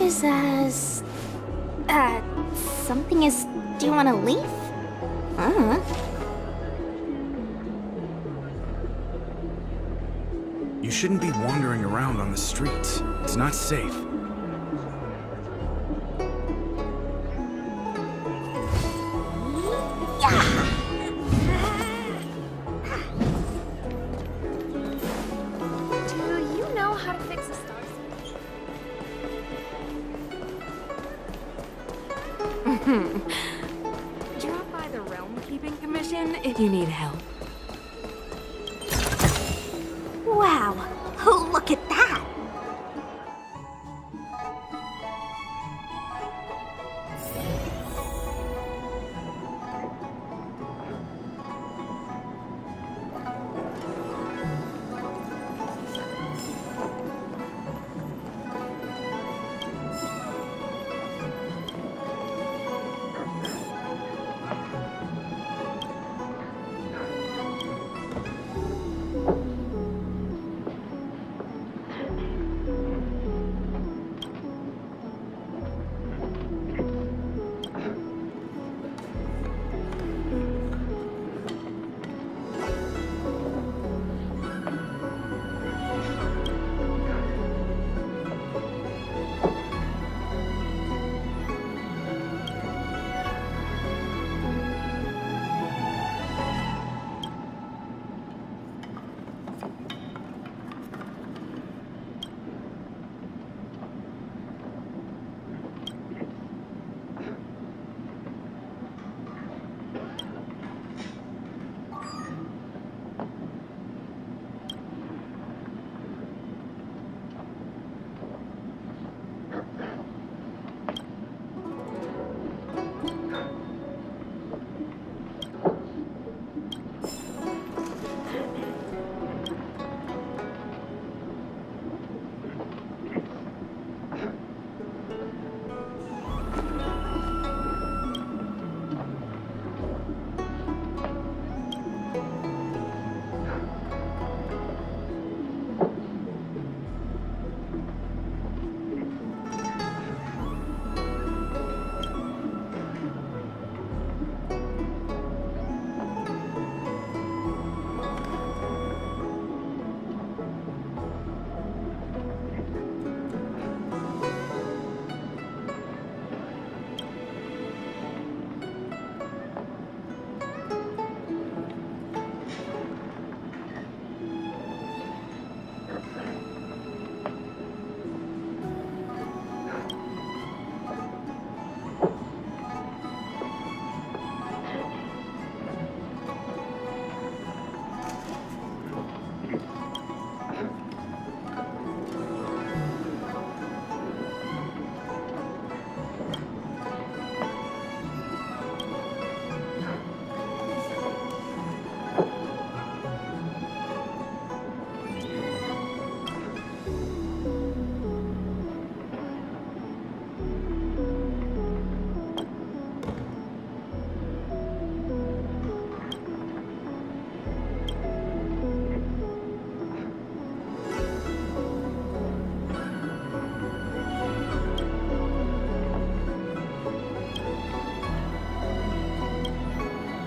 is as... something is... Do you want to leave? You shouldn't be wandering around on the streets. It's not safe. Do you know how to fix a star? Drop by the Realm Keeping Commission if you need help. Wow, look at that!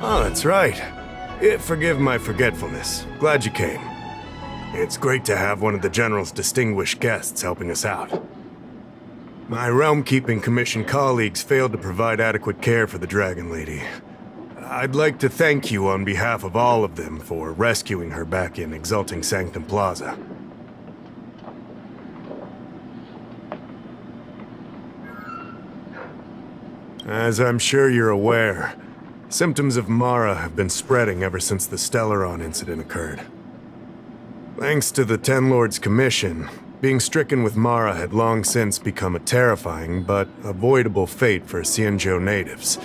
Oh, that's right. Forgive my forgetfulness. Glad you came. It's great to have one of the General's distinguished guests helping us out. My Realm Keeping Commission colleagues failed to provide adequate care for the Dragon Lady. I'd like to thank you on behalf of all of them for rescuing her back in Exalting Sanctum Plaza. As I'm sure you're aware, symptoms of Mara have been spreading ever since the Stellaron incident occurred. Thanks to the Ten Lords' Commission, being stricken with Mara had long since become a terrifying but avoidable fate for Xianzhou natives.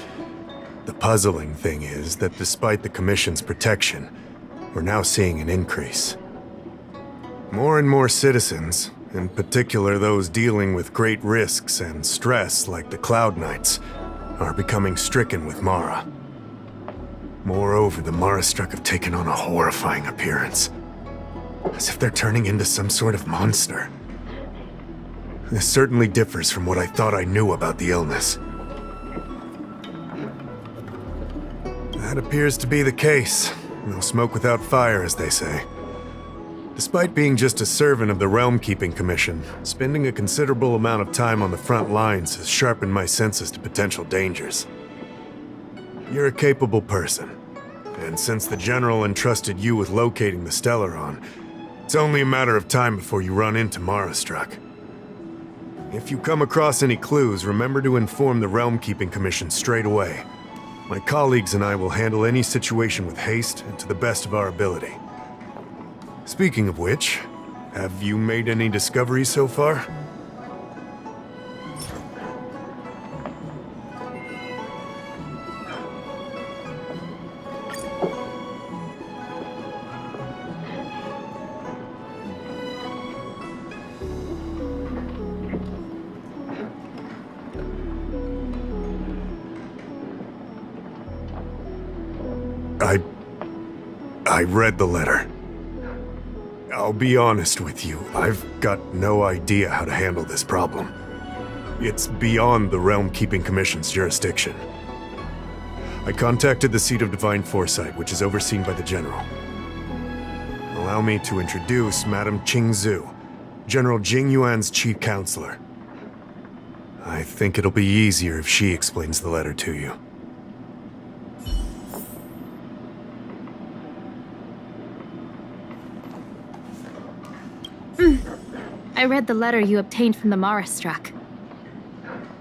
The puzzling thing is that despite the Commission's protection, we're now seeing an increase. More and more citizens, in particular those dealing with great risks and stress like the Cloud Knights, are becoming stricken with Mara. Moreover, the Mara-struck have taken on a horrifying appearance, as if they're turning into some sort of monster. This certainly differs from what I thought I knew about the illness. That appears to be the case. No smoke without fire, as they say. Despite being just a servant of the Realm Keeping Commission, spending a considerable amount of time on the front lines has sharpened my senses to potential dangers. You're a capable person, and since the General entrusted you with locating the Stellaron, it's only a matter of time before you run into Marastruck. If you come across any clues, remember to inform the Realm Keeping Commission straight away. My colleagues and I will handle any situation with haste and to the best of our ability. Speaking of which, have you made any discoveries so far? I read the letter. I'll be honest with you, I've got no idea how to handle this problem. It's beyond the Realm Keeping Commission's jurisdiction. I contacted the seat of Divine Foresight, which is overseen by the General. Allow me to introduce Madame Qingzhu, General Jing Yuan's chief counselor. I think it'll be easier if she explains the letter to you. I read the letter you obtained from the Marastruck.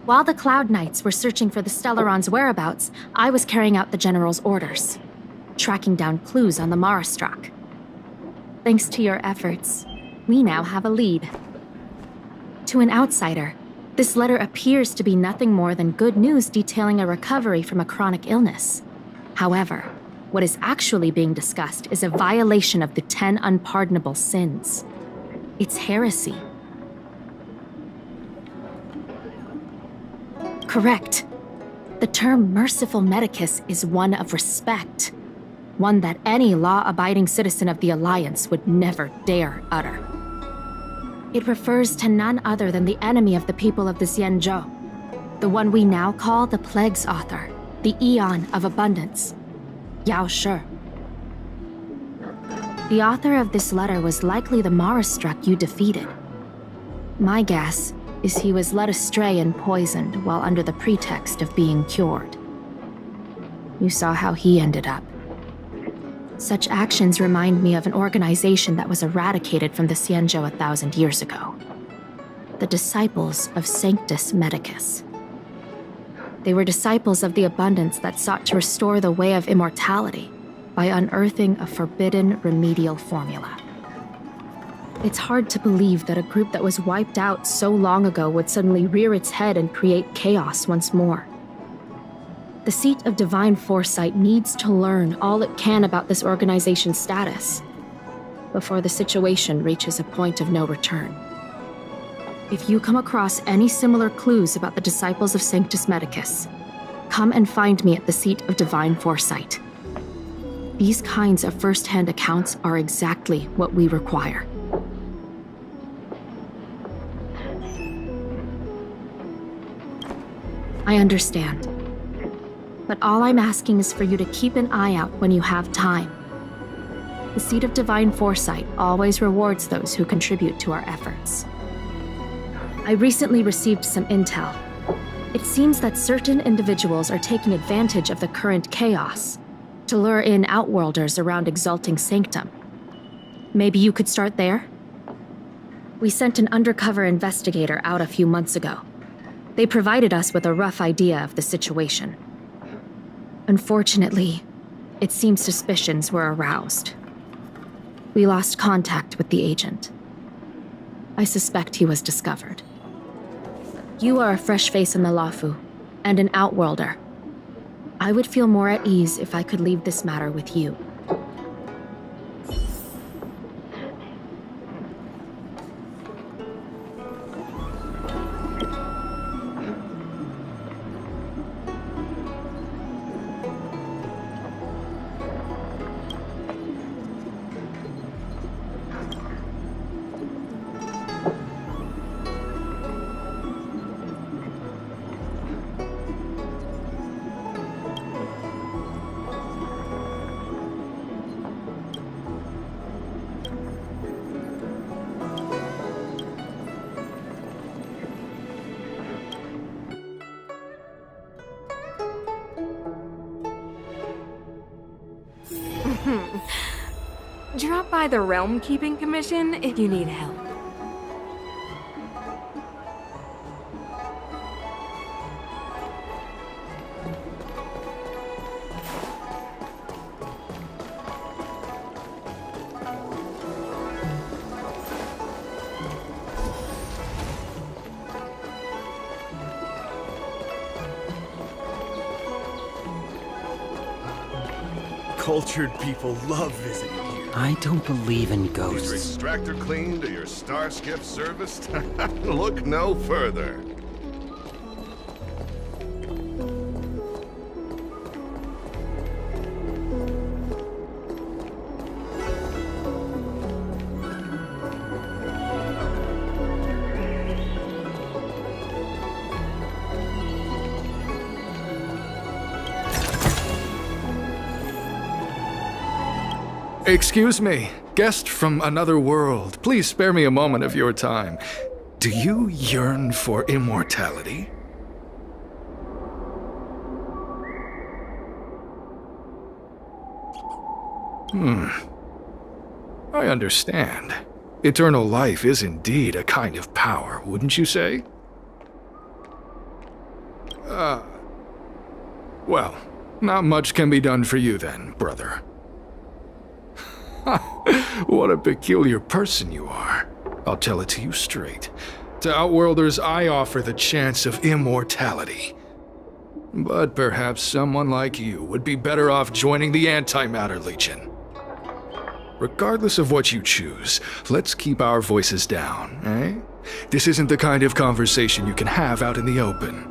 While the Cloud Knights were searching for the Stellaron's whereabouts, I was carrying out the General's orders, tracking down clues on the Marastruck. Thanks to your efforts, we now have a lead. To an outsider, this letter appears to be nothing more than good news detailing a recovery from a chronic illness. However, what is actually being discussed is a violation of the 10 unpardonable sins. It's heresy. Correct. The term merciful medicus is one of respect, one that any law-abiding citizen of the Alliance would never dare utter. It refers to none other than the enemy of the people of the Xianzhou, the one we now call the Plague's author, the Eon of Abundance, Yao Shi. The author of this letter was likely the Marastruck you defeated. My guess is he was led astray and poisoned while under the pretext of being cured. You saw how he ended up. Such actions remind me of an organization that was eradicated from the Xianzhou 1,000 years ago. The Disciples of Sanctus Medicus. They were disciples of the Abundance that sought to restore the way of immortality by unearthing a forbidden remedial formula. It's hard to believe that a group that was wiped out so long ago would suddenly rear its head and create chaos once more. The seat of Divine Foresight needs to learn all it can about this organization's status before the situation reaches a point of no return. If you come across any similar clues about the Disciples of Sanctus Medicus, come and find me at the seat of Divine Foresight. These kinds of first-hand accounts are exactly what we require. I understand. But all I'm asking is for you to keep an eye out when you have time. The Seat of Divine Foresight always rewards those who contribute to our efforts. I recently received some intel. It seems that certain individuals are taking advantage of the current chaos to lure in Outworlders around Exalting Sanctum. Maybe you could start there? We sent an undercover investigator out a few months ago. They provided us with a rough idea of the situation. Unfortunately, it seems suspicions were aroused. We lost contact with the agent. I suspect he was discovered. You are a fresh face in the Luofu, and an Outworlder. I would feel more at ease if I could leave this matter with you. Drop by the Realm Keeping Commission if you need help. Cultured people love visiting here. I don't believe in Is your ghosts. extractor cleaned or your starskip serviced? Look no further. Excuse me, guest from another world. Please spare me a moment of your time. Do you yearn for immortality? I understand. Eternal life is indeed a kind of power, wouldn't you say? Well, not much can be done for you then, brother. What a peculiar person you are. I'll tell it to you straight. To Outworlders, I offer the chance of immortality. But perhaps someone like you would be better off joining the Antimatter Legion. Regardless of what you choose, let's keep our voices down, eh? This isn't the kind of conversation you can have out in the open.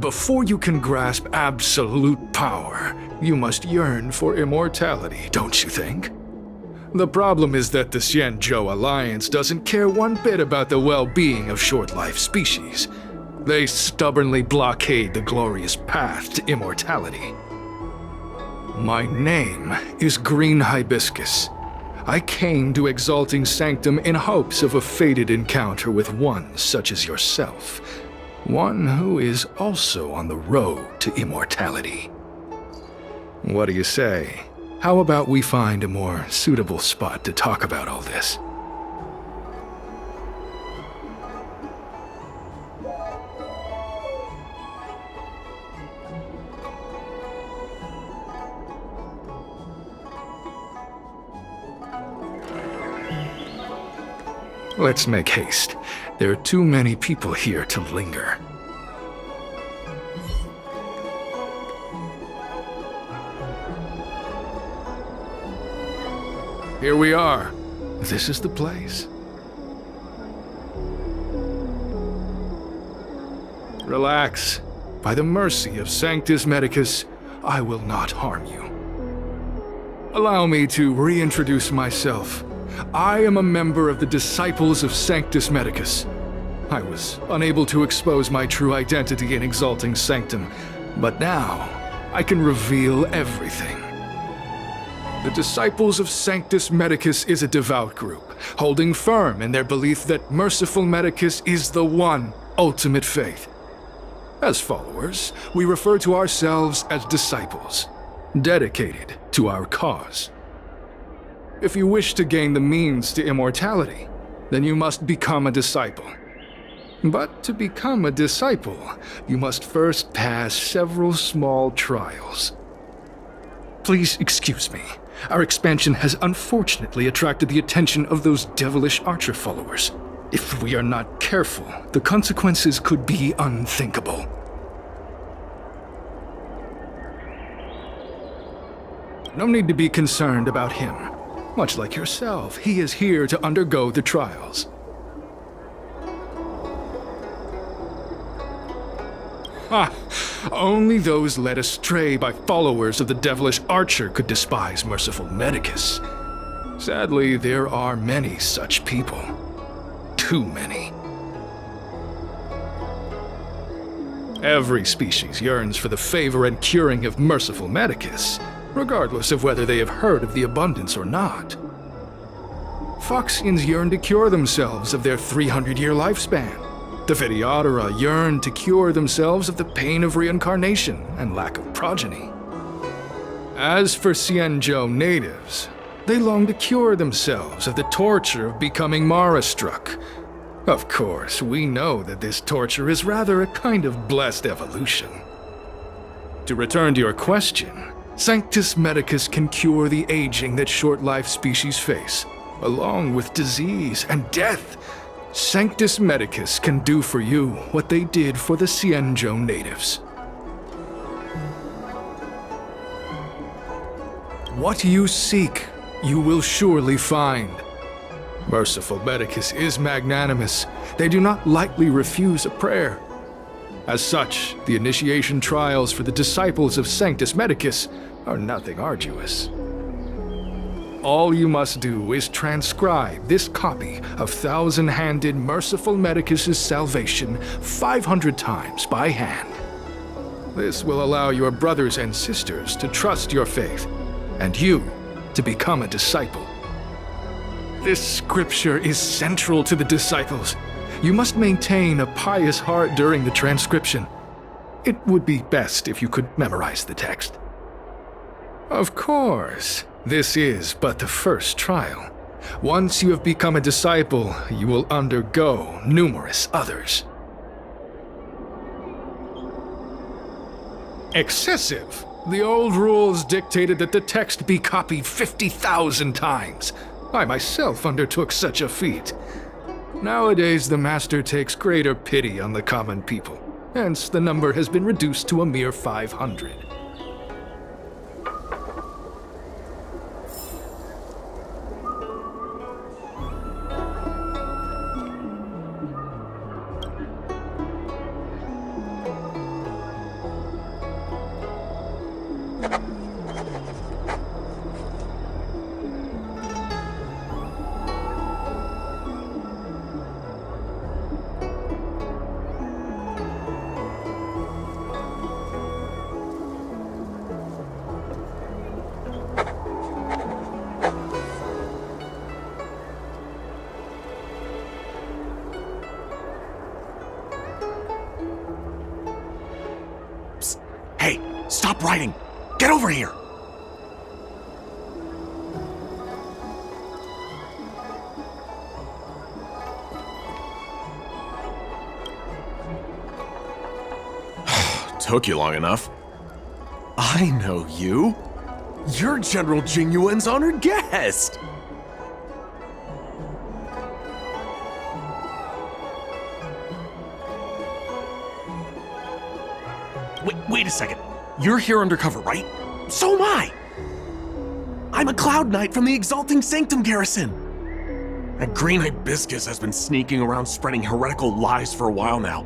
Before you can grasp absolute power, you must yearn for immortality, don't you think? The problem is that the Xianzhou Alliance doesn't care one bit about the well-being of short-life species. They stubbornly blockade the glorious path to immortality. My name is Green Hibiscus. I came to Exalting Sanctum in hopes of a fated encounter with one such as yourself. One who is also on the road to immortality. What do you say? How about we find a more suitable spot to talk about all this? Let's make haste. There are too many people here to linger. Here we are. This is the place. Relax. By the mercy of Sanctus Medicus, I will not harm you. Allow me to reintroduce myself. I am a member of the Disciples of Sanctus Medicus. I was unable to expose my true identity in Exalting Sanctum, but now I can reveal everything. The Disciples of Sanctus Medicus is a devout group, holding firm in their belief that Merciful Medicus is the one ultimate faith. As followers, we refer to ourselves as disciples, dedicated to our cause. If you wish to gain the means to immortality, then you must become a disciple. But to become a disciple, you must first pass several small trials. Please excuse me. Our expansion has unfortunately attracted the attention of those devilish archer followers. If we are not careful, the consequences could be unthinkable. No need to be concerned about him. Much like yourself, he is here to undergo the trials. Only those led astray by followers of the devilish archer could despise Merciful Medicus. Sadly, there are many such people. Too many. Every species yearns for the favor and curing of Merciful Medicus, regardless of whether they have heard of the abundance or not. Foxians yearn to cure themselves of their 300-year lifespan. The Videodora yearn to cure themselves of the pain of reincarnation and lack of progeny. As for Xianzhou natives, They long to cure themselves of the torture of becoming Mara-struck. Of course, we know that this torture is rather a kind of blessed evolution. To return to your question, Sanctus Medicus can cure the aging that short-life species face, along with disease and death. Sanctus Medicus can do for you what they did for the Xianzhou natives. What you seek, you will surely find. Merciful Medicus is magnanimous. They do not lightly refuse a prayer. As such, the initiation trials for the disciples of Sanctus Medicus are nothing arduous. All you must do is transcribe this copy of Thousand-Handed Merciful Medicus's Salvation 500 times by hand. This will allow your brothers and sisters to trust your faith, and you to become a disciple. This scripture is central to the disciples. You must maintain a pious heart during the transcription. It would be best if you could memorize the text. Of course, this is but the first trial. Once you have become a disciple, you will undergo numerous others. Excessive! The old rules dictated that the text be copied 50,000 times. I myself undertook such a feat. Nowadays, the Master takes greater pity on the common people. Hence, the number has been reduced to a mere 500. Hey, stop writing! Get over here! Took you long enough. I know you. You're General Jingyuan's honored guest. Wait a second. You're here undercover, right? So am I! I'm a Cloud Knight from the Exalting Sanctum Garrison. That green hibiscus has been sneaking around spreading heretical lies for a while now.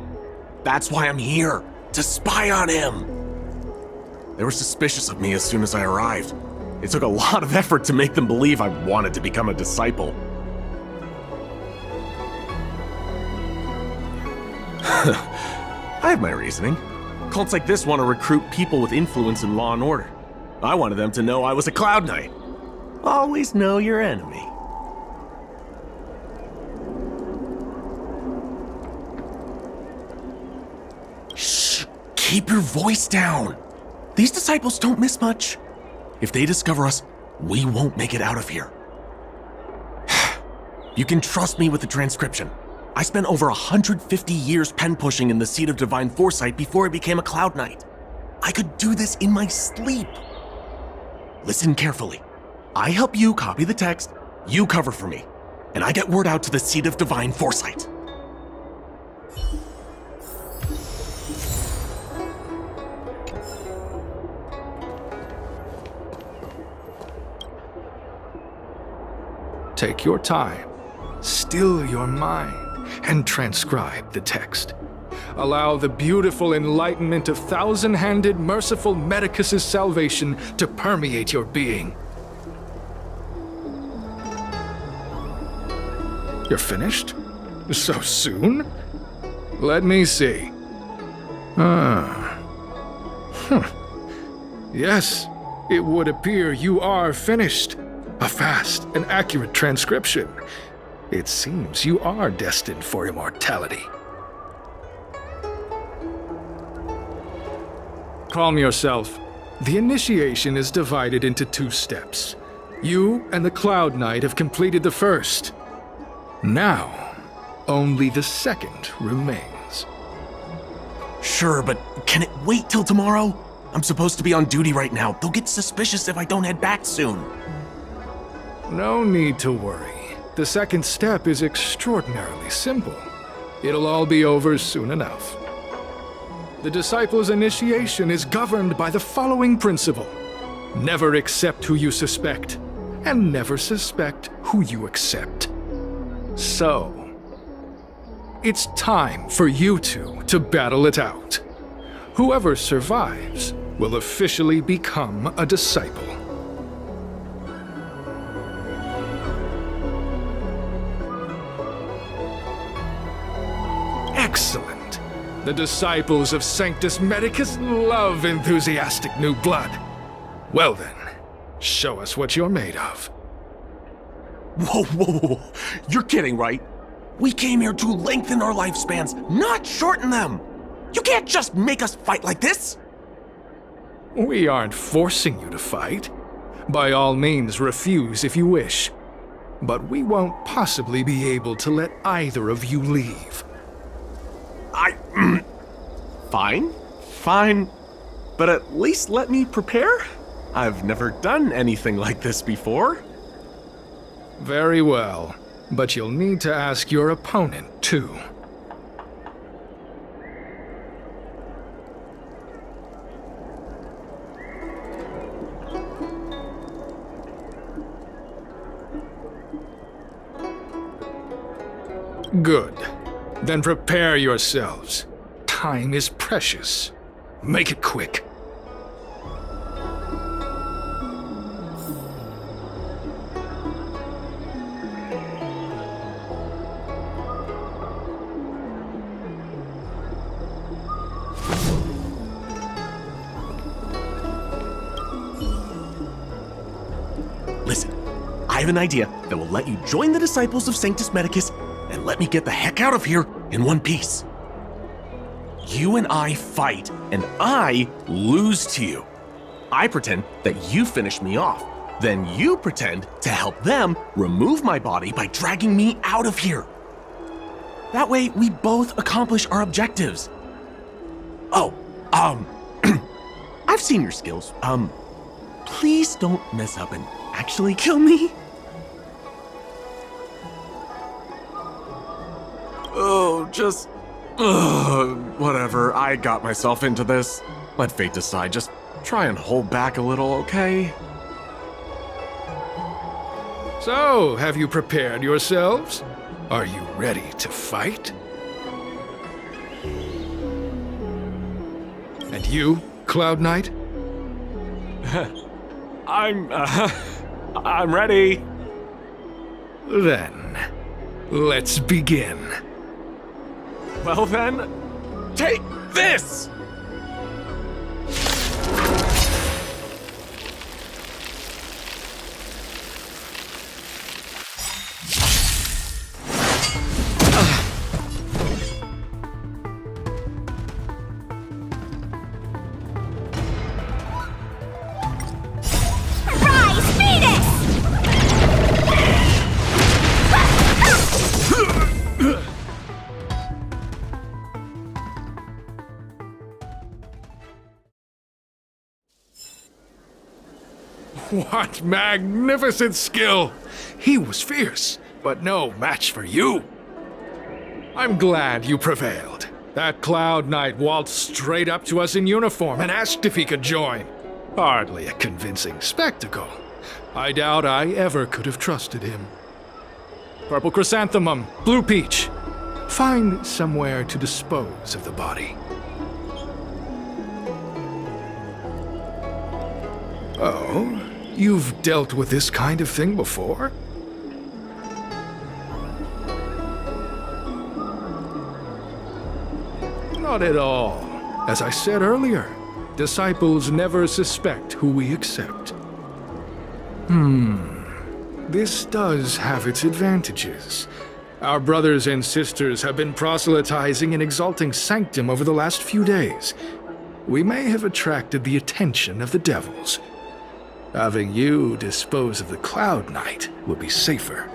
That's why I'm here, to spy on him. They were suspicious of me as soon as I arrived. It took a lot of effort to make them believe I wanted to become a disciple. I have my reasoning. Cults like this want to recruit people with influence in law and order. I wanted them to know I was a Cloud Knight. Always know your enemy. Shh! Keep your voice down! These disciples don't miss much. If they discover us, we won't make it out of here. You can trust me with the transcription. I spent over 150 years pen-pushing in the Seat of Divine Foresight before I became a Cloud Knight. I could do this in my sleep. Listen carefully. I help you copy the text, you cover for me, and I get word out to the Seat of Divine Foresight. Take your time, still your mind, and transcribe the text. Allow the beautiful enlightenment of Thousand-Handed Merciful Medicus's salvation to permeate your being. You're finished? So soon? Let me see. Yes, it would appear you are finished. A fast and accurate transcription. It seems you are destined for immortality. Calm yourself. The initiation is divided into 2 steps. You and the Cloud Knight have completed the first. Now, only the second remains. Sure, but can it wait till tomorrow? I'm supposed to be on duty right now. They'll get suspicious if I don't head back soon. No need to worry. The second step is extraordinarily simple. It'll all be over soon enough. The disciple's initiation is governed by the following principle. Never accept who you suspect, and never suspect who you accept. So, it's time for you two to battle it out. Whoever survives will officially become a disciple. Excellent. The disciples of Sanctus Medicus love enthusiastic new blood. Well then, show us what you're made of. Whoa, whoa, whoa. You're kidding, right? We came here to lengthen our lifespans, not shorten them. You can't just make us fight like this. We aren't forcing you to fight. By all means, refuse if you wish. But we won't possibly be able to let either of you leave. Fine. But at least let me prepare. I've never done anything like this before. Very well. But you'll need to ask your opponent, too. Good. Then prepare yourselves. Time is precious. Make it quick. Listen, I have an idea that will let you join the disciples of Sanctus Medicus and let me get the heck out of here in one piece. You and I fight, and I lose to you. I pretend that you finish me off. Then you pretend to help them remove my body by dragging me out of here. That way, we both accomplish our objectives. Oh, I've seen your skills. Please don't mess up and actually kill me. Oh, just... whatever, I got myself into this. Let fate decide, just try and hold back a little, okay? So, have you prepared yourselves? Are you ready to fight? And you, Cloud Knight? I'm ready. Then, let's begin. Well then, take this! What magnificent skill! He was fierce, but no match for you. I'm glad you prevailed. That Cloud Knight waltzed straight up to us in uniform and asked if he could join. Hardly a convincing spectacle. I doubt I ever could have trusted him. Purple chrysanthemum, blue peach. Find somewhere to dispose of the body. Oh? You've dealt with this kind of thing before? Not at all. As I said earlier, disciples never suspect who we accept. This does have its advantages. Our brothers and sisters have been proselytizing and exalting Sanctum over the last few days. We may have attracted the attention of the devils. Having you dispose of the Cloud Knight would be safer.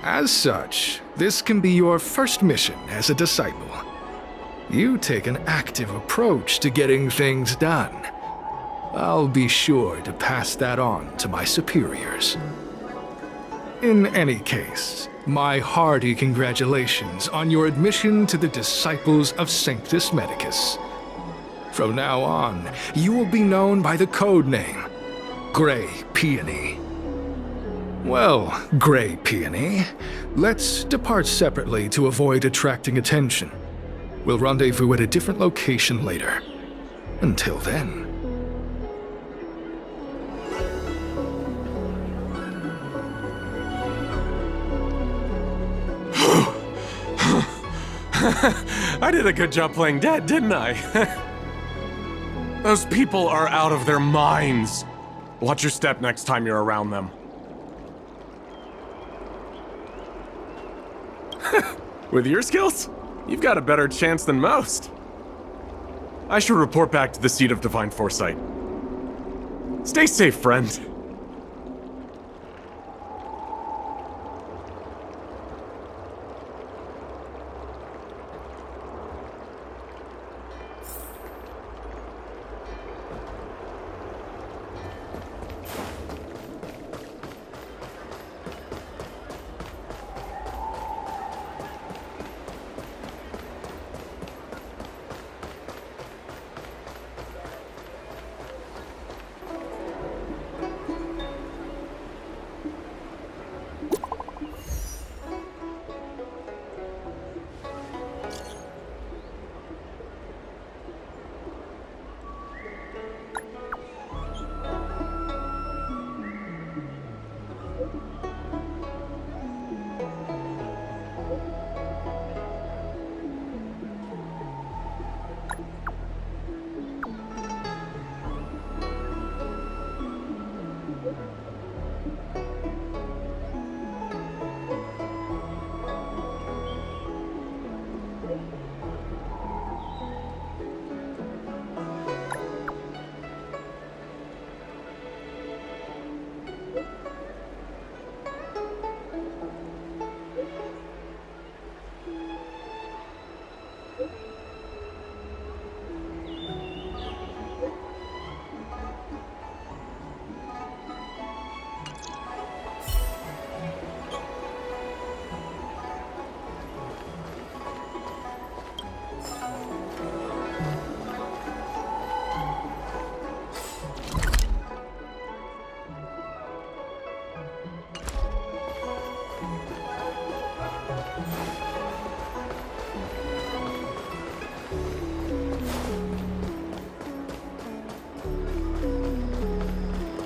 As such, this can be your first mission as a disciple. You take an active approach to getting things done. I'll be sure to pass that on to my superiors. In any case, my hearty congratulations on your admission to the Disciples of Sanctus Medicus. From now on, you will be known by the code name, Grey Peony. Well, Grey Peony, let's depart separately to avoid attracting attention. We'll rendezvous at a different location later. Until then. I did a good job playing dead, didn't I? Those people are out of their minds. Watch your step next time you're around them. With your skills, you've got a better chance than most. I should report back to the Seat of Divine Foresight. Stay safe, friend.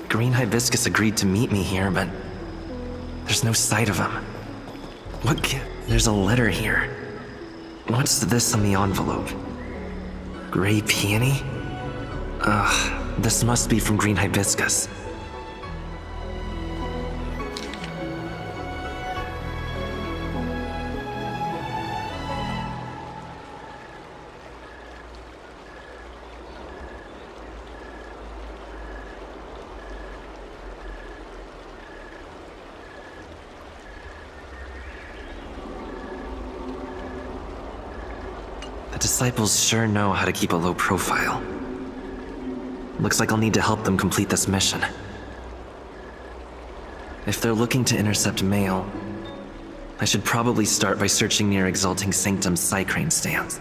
Green Hibiscus agreed to meet me here, but there's no sight of him. There's a letter here. What's this on the envelope? Grey Peony? Ugh, this must be from Green Hibiscus. The disciples sure know how to keep a low profile. Looks like I'll need to help them complete this mission. If they're looking to intercept mail, I should probably start by searching near Exalting Sanctum's Psycrane stands.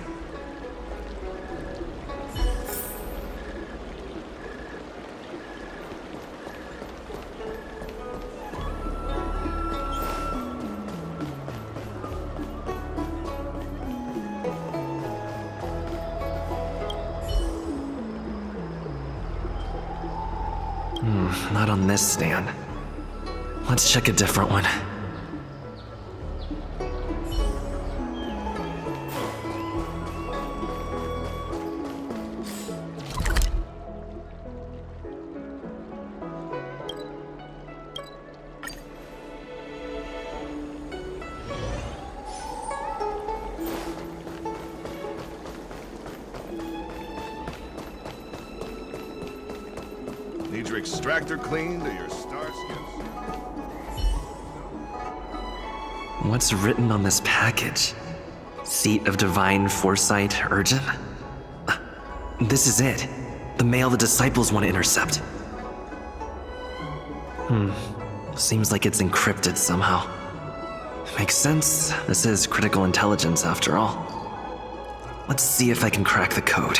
Not on this stand. Let's check a different one. Need your extractor cleaned or your starskips? What's written on this package? Seat of Divine Foresight Urgent? This is it. The mail the disciples want to intercept. Seems like it's encrypted somehow. Makes sense. This is critical intelligence after all. Let's see if I can crack the code.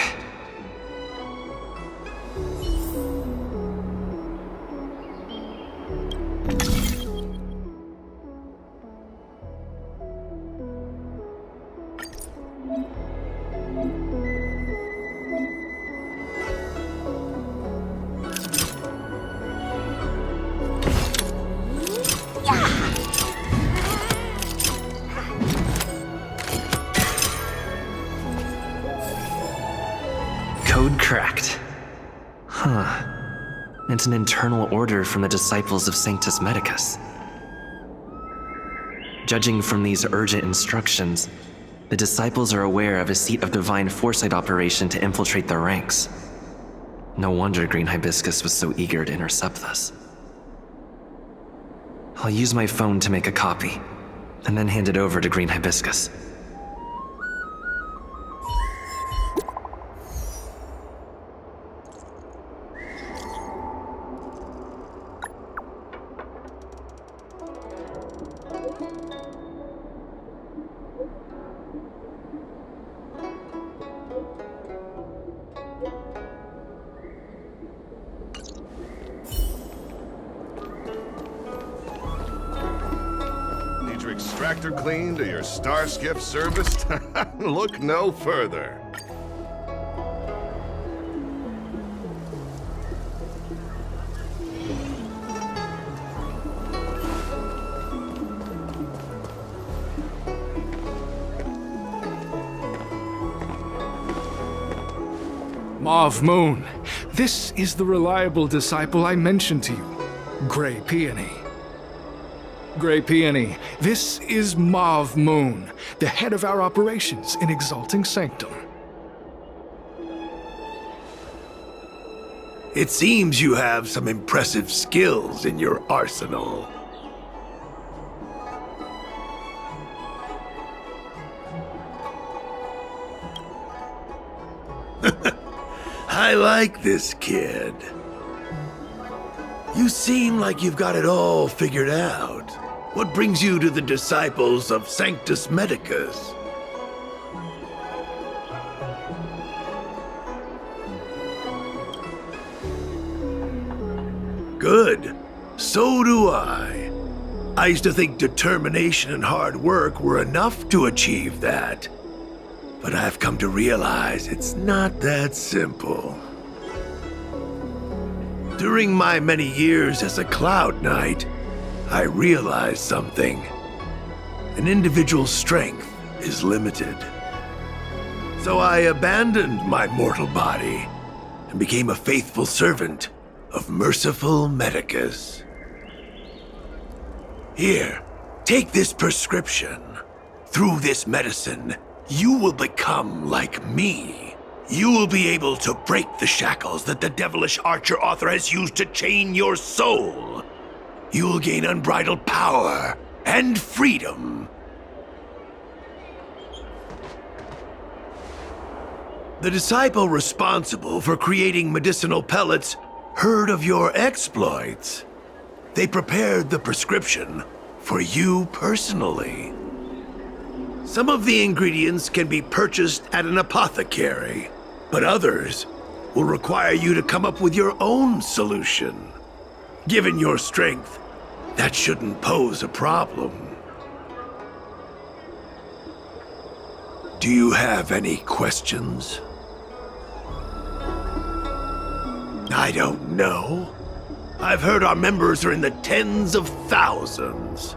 Code cracked. Huh. It's an internal order from the disciples of Sanctus Medicus. Judging from these urgent instructions, the disciples are aware of a Seat of Divine Foresight operation to infiltrate their ranks. No wonder Green Hibiscus was so eager to intercept this. I'll use my phone to make a copy, and then hand it over to Green Hibiscus. Need your extractor cleaned or your starskip serviced? Look no further. Mauve Moon, this is the reliable disciple I mentioned to you, Grey Peony. Grey Peony, this is Mauve Moon, the head of our operations in Exalting Sanctum. It seems you have some impressive skills in your arsenal. I like this kid. You seem like you've got it all figured out. What brings you to the disciples of Sanctus Medicus? Good. So do I. I used to think determination and hard work were enough to achieve that. But I've come to realize it's not that simple. During my many years as a Cloud Knight, I realized something. An individual's strength is limited. So I abandoned my mortal body and became a faithful servant of merciful Medicus. Here, take this prescription. Through this medicine, you will become like me. You will be able to break the shackles that the devilish archer author has used to chain your soul. You will gain unbridled power and freedom. The disciple responsible for creating medicinal pellets heard of your exploits. They prepared the prescription for you personally. Some of the ingredients can be purchased at an apothecary, but others will require you to come up with your own solution. Given your strength, that shouldn't pose a problem. Do you have any questions? I don't know. I've heard our members are in the tens of thousands.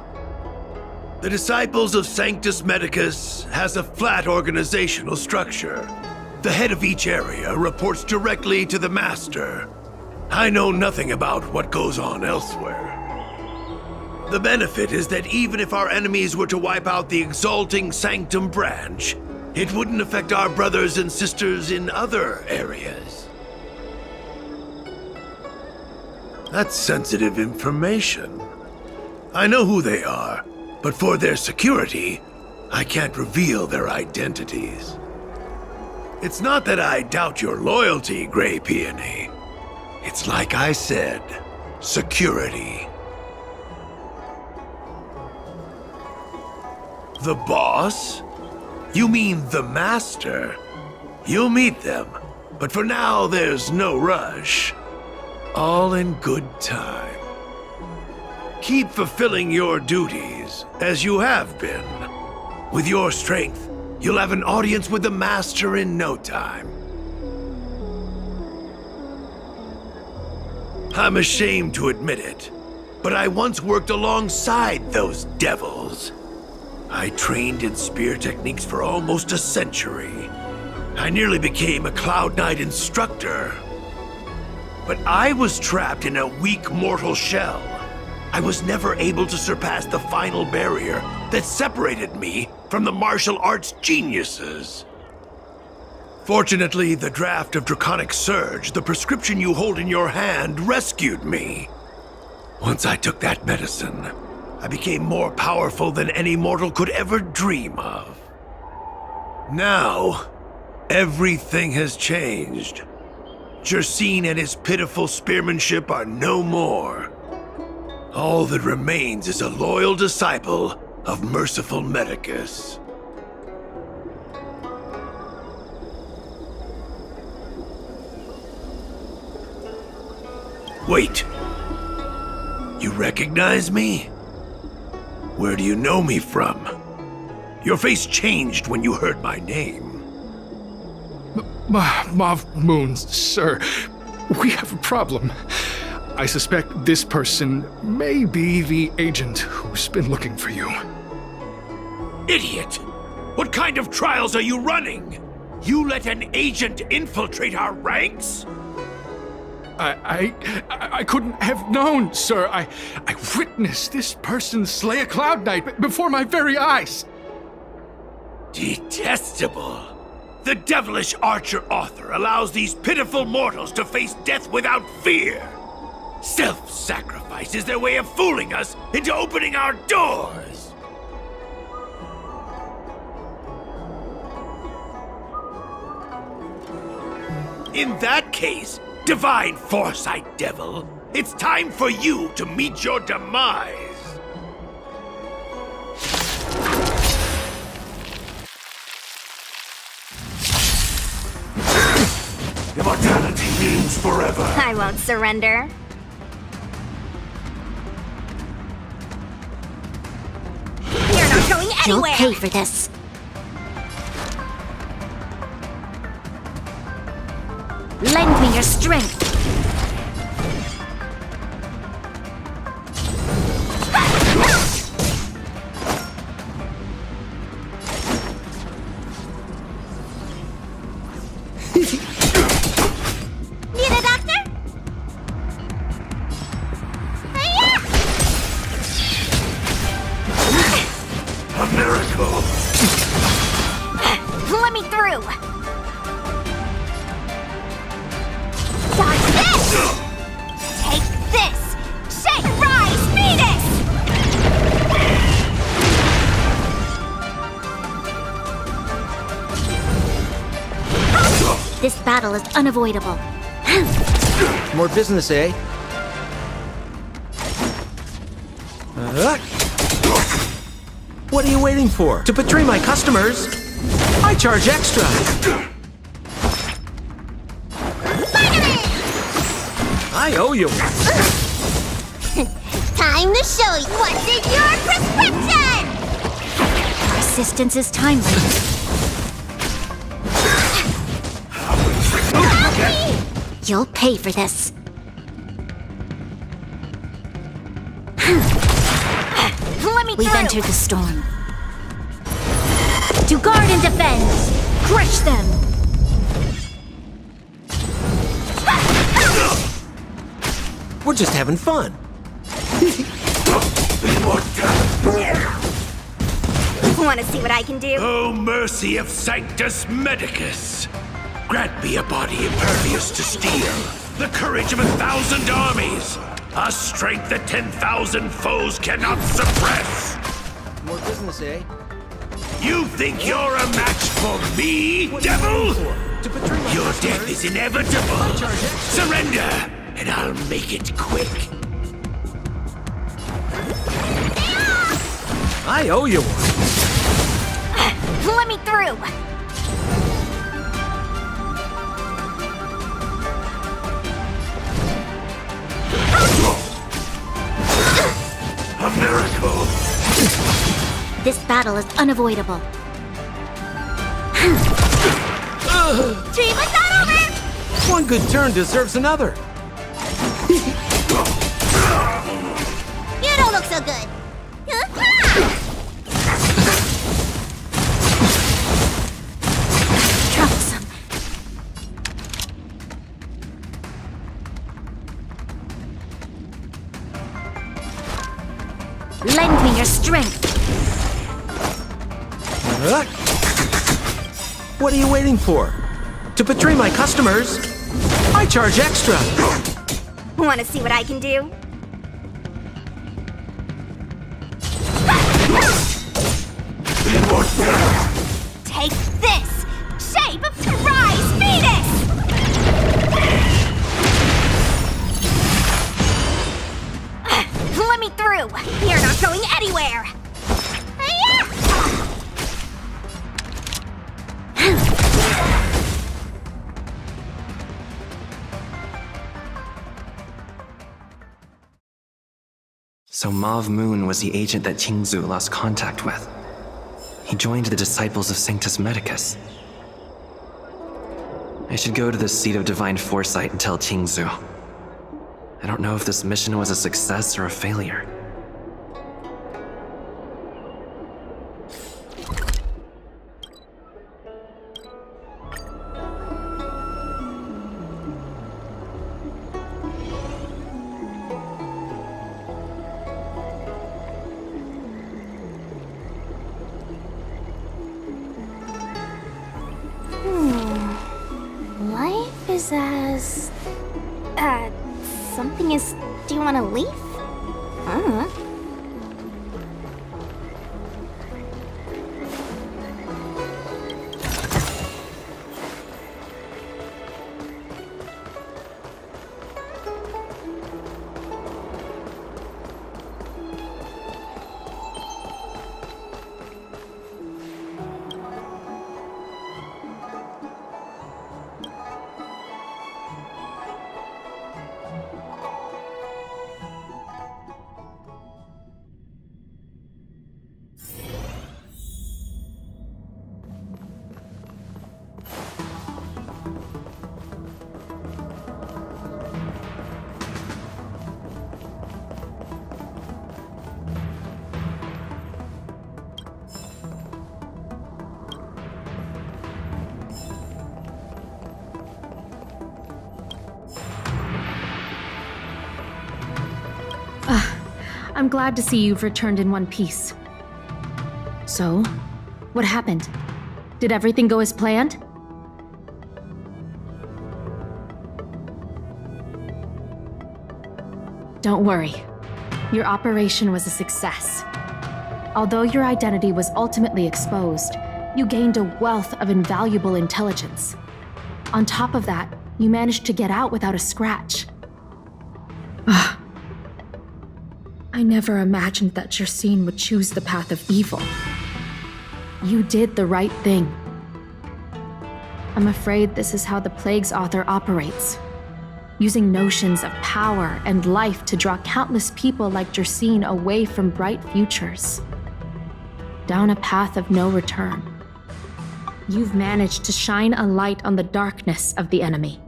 The Disciples of Sanctus Medicus has a flat organizational structure. The head of each area reports directly to the Master. I know nothing about what goes on elsewhere. The benefit is that even if our enemies were to wipe out the Exalting Sanctum branch, it wouldn't affect our brothers and sisters in other areas. That's sensitive information. I know who they are, but for their security, I can't reveal their identities. It's not that I doubt your loyalty, Grey Peony. It's like I said, security. The boss? You mean the master? You'll meet them, but for now there's no rush. All in good time. Keep fulfilling your duties, as you have been. With your strength, you'll have an audience with the master in no time. I'm ashamed to admit it, but I once worked alongside those devils. I trained in spear techniques for almost a century. I nearly became a Cloud Knight instructor. But I was trapped in a weak mortal shell. I was never able to surpass the final barrier that separated me from the martial arts geniuses. Fortunately, the draft of Draconic Surge, the prescription you hold in your hand, rescued me. Once I took that medicine, I became more powerful than any mortal could ever dream of. Now, everything has changed. Jersine and his pitiful spearmanship are no more. All that remains is a loyal disciple of merciful Medicus. Wait. You recognize me? Where do you know me from? Your face changed when you heard my name. Mav Moons, sir. We have a problem. I suspect this person may be the agent who's been looking for you. Idiot! What kind of trials are you running? You let an agent infiltrate our ranks? I couldn't have known, sir. I witnessed this person slay a Cloud Knight before my very eyes. Detestable. The devilish archer author allows these pitiful mortals to face death without fear. Self-sacrifice is their way of fooling us into opening our doors. In that case, Divine Foresight Devil, it's time for you to meet your demise. Immortality means forever. I won't surrender. You're not going anywhere! You'll pay for this. Lend me your strength. Need a doctor? Hiya! A miracle. Let me through. Dodge this! Take this! Shake, rise, Venus! This battle is unavoidable. More business, eh? What are you waiting for? To betray my customers? I charge extra. I owe you. Time to show you what's in your prescription! Persistence is timely. You'll pay for this. Let me We've entered the storm. To guard and defend! Crush them! We're just having fun. Want to see what I can do? Oh, mercy of Sanctus Medicus! Grant me a body impervious to steel, the courage of 1,000 armies, A strength that 10,000 foes cannot suppress! More business, eh? You think you're a match for me, devil? To betray my Your customers, death is inevitable! charge extra. Surrender, and I'll make it quick. I owe you one. Let me through! A miracle! This battle is unavoidable. Team, it's not over! One good turn deserves another. You don't look so good. Troublesome. Lend me your strength. Huh? What are you waiting for? To betray my customers, I charge extra. Want to see what I can do? Take this! Shape of Rise Venus! Let me through! You're not going anywhere! So Mauve Moon was the agent that Xianzhou lost contact with. He joined the Disciples of Sanctus Medicus. I should go to the Seat of Divine Foresight and tell Xianzhou. I don't know if this mission was a success or a failure. Life is as... something is... Do you want to leave? I'm glad to see you've returned in one piece. So, what happened? Did everything go as planned? Don't worry. Your operation was a success. Although your identity was ultimately exposed, you gained a wealth of invaluable intelligence. On top of that, you managed to get out without a scratch. I never imagined that Jersine would choose the path of evil. You did the right thing. I'm afraid this is how the Plague's author operates, using notions of power and life to draw countless people like Jersine away from bright futures, down a path of no return. You've managed to shine a light on the darkness of the enemy.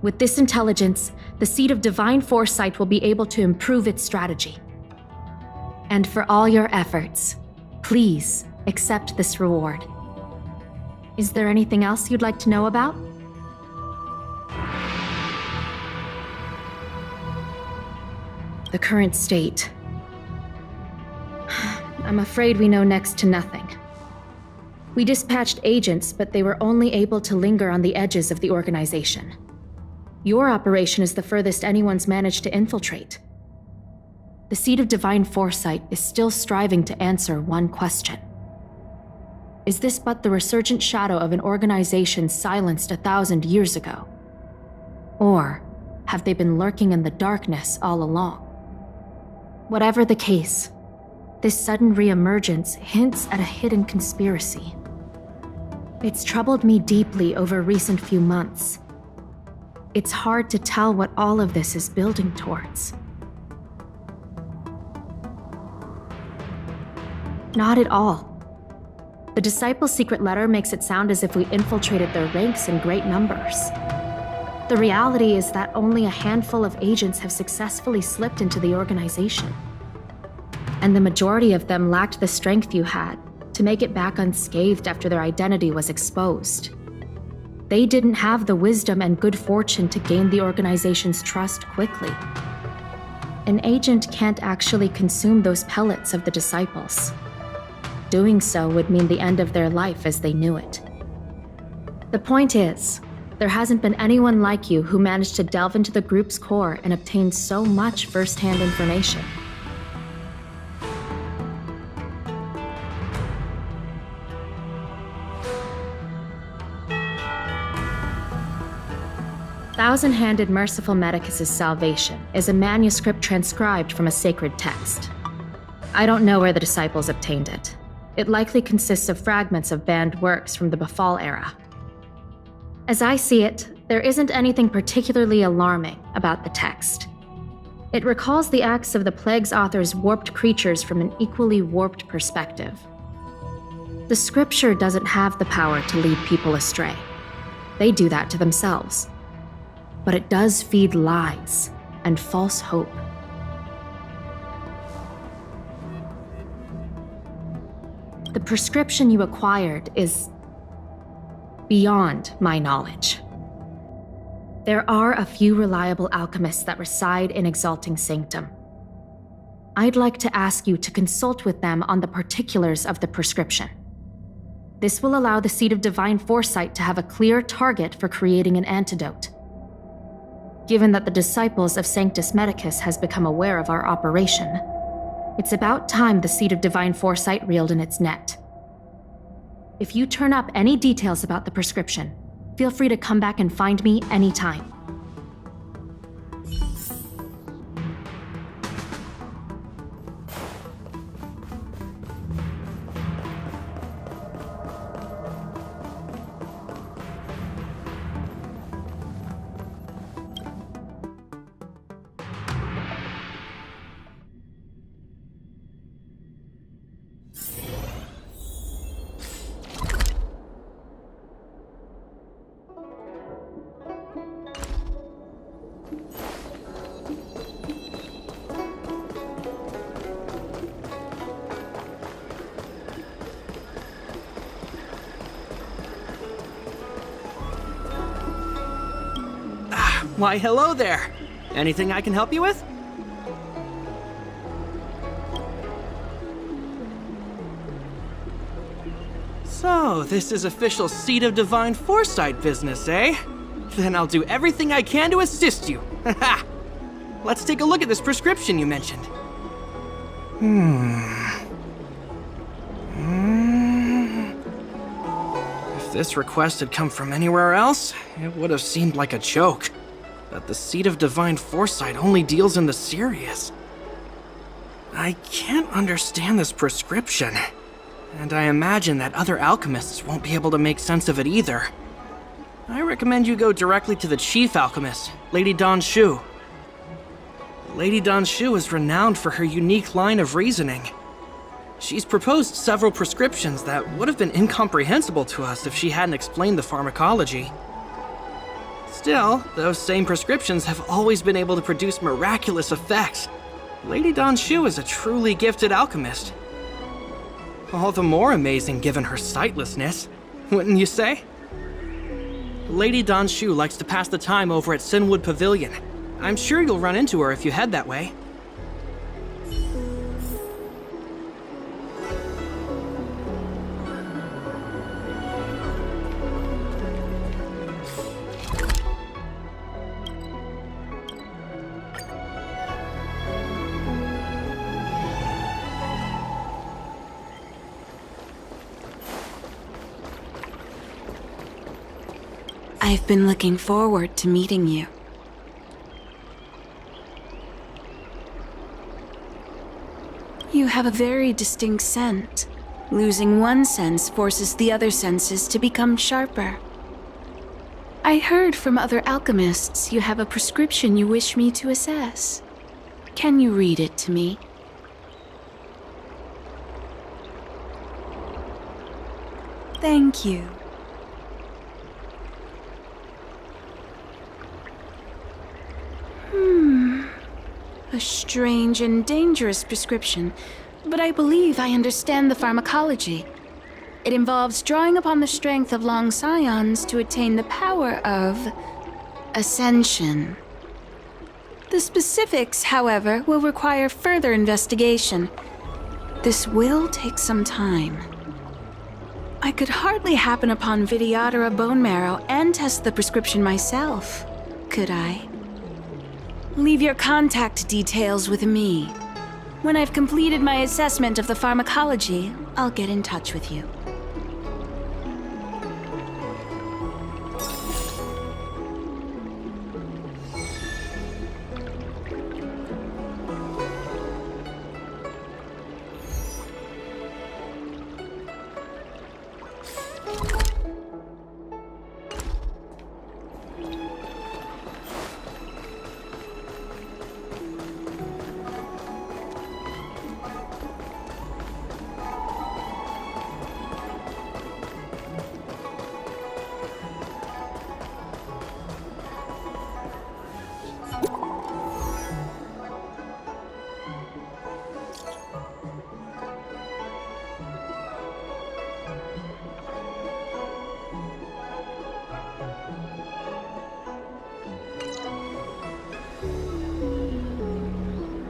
With this intelligence, the Seat of Divine Foresight will be able to improve its strategy. And for all your efforts, please accept this reward. Is there anything else you'd like to know about? The current state. I'm afraid we know next to nothing. We dispatched agents, but they were only able to linger on the edges of the organization. Your operation is the furthest anyone's managed to infiltrate. The Seed of Divine Foresight is still striving to answer one question. Is this but the resurgent shadow of an organization silenced 1,000 years ago? Or have they been lurking in the darkness all along? Whatever the case, this sudden reemergence hints at a hidden conspiracy. It's troubled me deeply over recent few months. It's hard to tell what all of this is building towards. Not at all. The Disciples' secret letter makes it sound as if we infiltrated their ranks in great numbers. The reality is that only a handful of agents have successfully slipped into the organization. And the majority of them lacked the strength you had to make it back unscathed after their identity was exposed. They didn't have the wisdom and good fortune to gain the organization's trust quickly. An agent can't actually consume those pellets of the Disciples. Doing so would mean the end of their life as they knew it. The point is, there hasn't been anyone like you who managed to delve into the group's core and obtain so much first-hand information. Thousand-Handed Merciful Medicus' Salvation is a manuscript transcribed from a sacred text. I don't know where the Disciples obtained it. It likely consists of fragments of banned works from the Befall era. As I see it, there isn't anything particularly alarming about the text. It recalls the acts of the Plague's author's warped creatures from an equally warped perspective. The scripture doesn't have the power to lead people astray. They do that to themselves. But it does feed lies and false hope. The prescription you acquired is beyond my knowledge. There are a few reliable alchemists that reside in Exalting Sanctum. I'd like to ask you to consult with them on the particulars of the prescription. This will allow the Seed of Divine Foresight to have a clear target for creating an antidote. Given that the Disciples of Sanctus Medicus has become aware of our operation, it's about time the Seed of Divine Foresight reeled in its net. If you turn up any details about the prescription, feel free to come back and find me anytime. 'Why, hello there. Anything I can help you with?' So, this is official Seed of Divine Foresight business, eh? Then I'll do everything I can to assist you. Haha! Let's take a look at this prescription you mentioned. If this request had come from anywhere else, it would have seemed like a joke. But the Seed of Divine Foresight only deals in the serious. I can't understand this prescription, and I imagine that other alchemists won't be able to make sense of it either. I recommend you go directly to the chief alchemist, Lady Dan Shu. Lady Dan Shu is renowned for her unique line of reasoning. She's proposed several prescriptions that would have been incomprehensible to us if she hadn't explained the pharmacology. Still, those same prescriptions have always been able to produce miraculous effects. Lady Dan Shu is a truly gifted alchemist. All the more amazing given her sightlessness, wouldn't you say? Lady Dan Shu likes to pass the time over at Sinwood Pavilion. I'm sure you'll run into her if you head that way. I've been looking forward to meeting you. You have a very distinct scent. Losing one sense forces the other senses to become sharper. I heard from other alchemists you have a prescription you wish me to assess. Can you read it to me? Thank you. A strange and dangerous prescription, but I believe I understand the pharmacology. It involves drawing upon the strength of long scions to attain the power of ascension. The specifics, however, will require further investigation. This will take some time. I could hardly happen upon Vidyadhara bone marrow and test the prescription myself, could I? Leave your contact details with me. When I've completed my assessment of the pharmacology, I'll get in touch with you.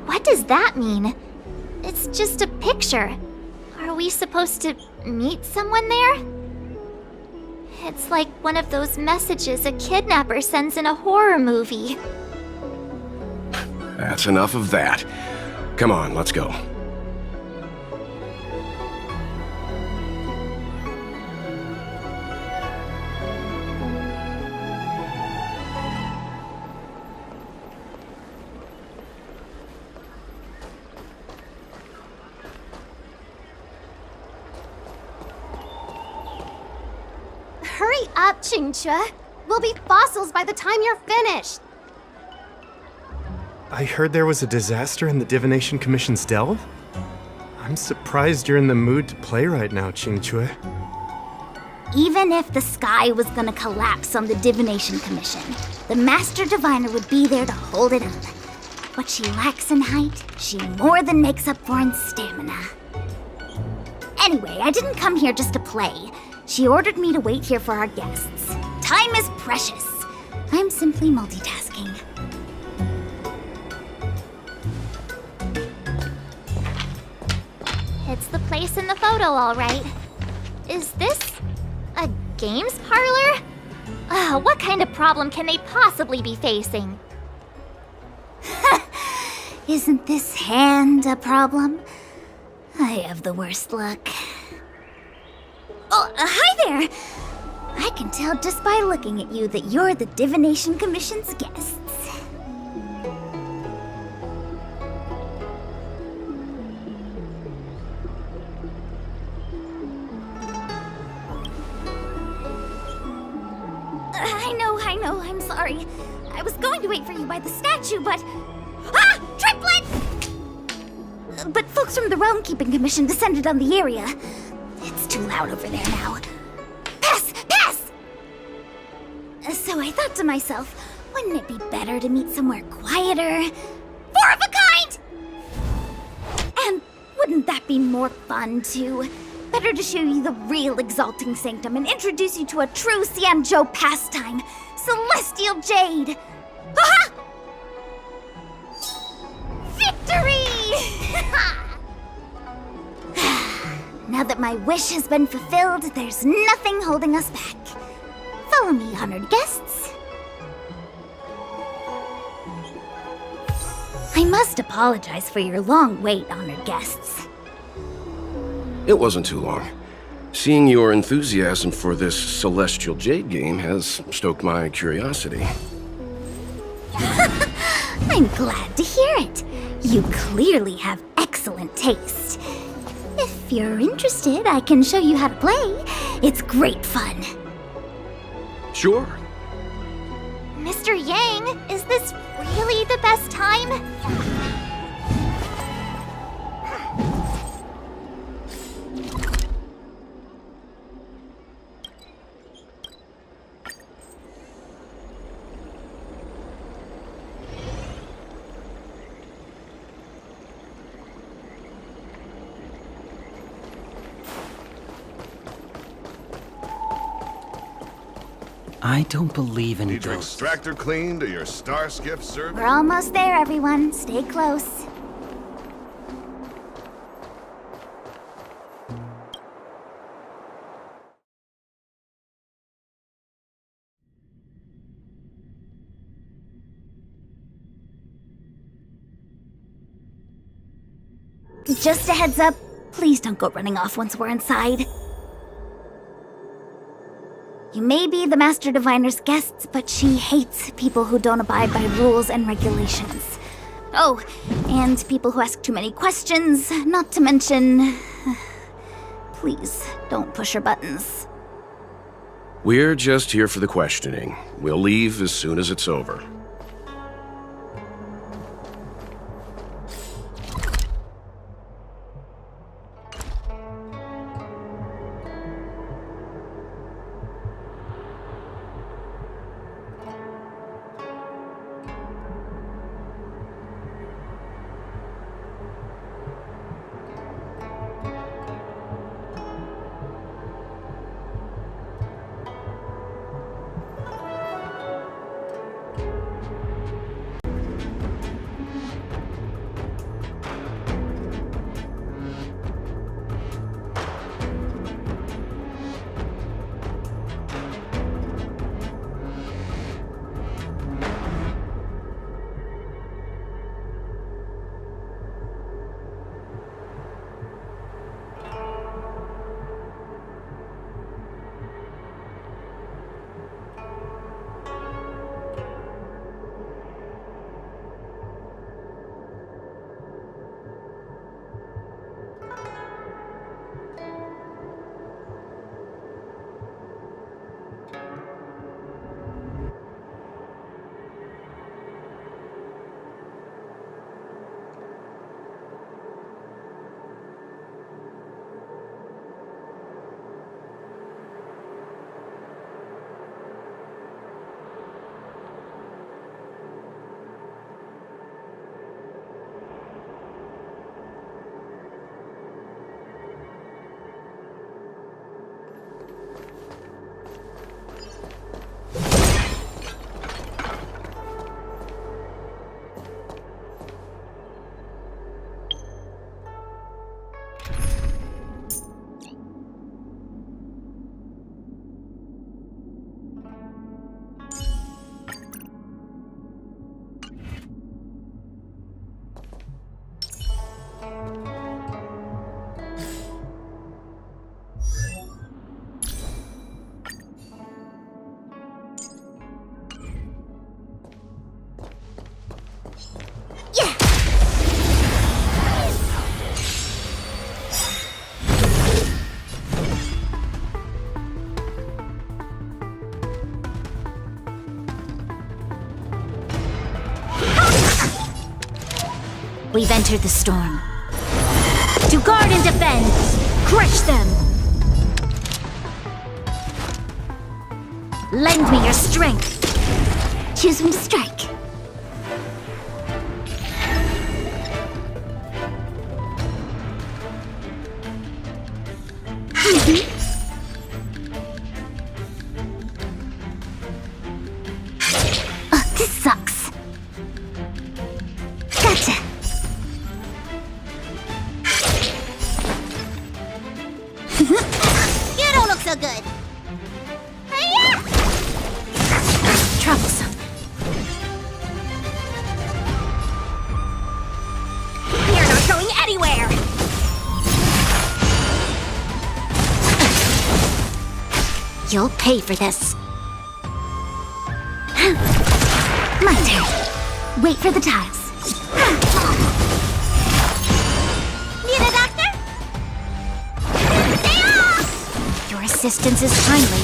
What does that mean? It's just a picture. Are we supposed to meet someone there? It's like one of those messages a kidnapper sends in a horror movie. That's enough of that. Come on, let's go. Hurry up, Qingque. We'll be fossils by the time you're finished. I heard there was a disaster in the Divination Commission's delve? I'm surprised you're in the mood to play right now, Qingque. Even if the sky was gonna collapse on the Divination Commission, the Master Diviner would be there to hold it up. What she lacks in height, she more than makes up for in stamina. Anyway, I didn't come here just to play. She ordered me to wait here for our guests. Time is precious. I'm simply multitasking. It's the place in the photo, all right. Is this a games parlor? What kind of problem can they possibly be facing? Isn't this hand a problem? I have the worst luck. Oh, hi there! I can tell just by looking at you that you're the Divination Commission's guests. I know, I'm sorry. I was going to wait for you by the statue, but... Ah! Triplet! But folks from the Realm Keeping Commission descended on the area. It's too loud over there now. Pass! Pass! So I thought to myself, wouldn't it be better to meet somewhere quieter? Four of a kind! And wouldn't that be more fun, too? Better to show you the real Exalting Sanctum and introduce you to a true Xianzhou pastime, Celestial Jade! Aha! Victory! Now that my wish has been fulfilled, there's nothing holding us back. Follow me, honored guests. I must apologize for your long wait, honored guests. It wasn't too long. Seeing your enthusiasm for this Celestial Jade game has stoked my curiosity. I'm glad to hear it. You clearly have excellent taste. If you're interested, I can show you how to play. It's great fun. Sure. Mr. Yang, is this really the best time? I don't believe in Need your ghosts. extractor cleaned or your star skiff serviced? We're almost there, everyone. Stay close. Just a heads up, please don't go running off once we're inside. You may be the Master Diviner's guests, but she hates people who don't abide by rules and regulations. Oh, and people who ask too many questions, not to mention... Please, don't push her buttons. We're just here for the questioning. We'll leave as soon as it's over. We've entered the storm. To guard and defend! Crush them! Lend me your strength! Choose when to strike. This sucks. Gotcha! You don't look so good. Hiya! Troublesome. You're not going anywhere. You'll pay for this. My turn. Wait for the tiles. Need a doctor? Stay off! Your assistance is timely.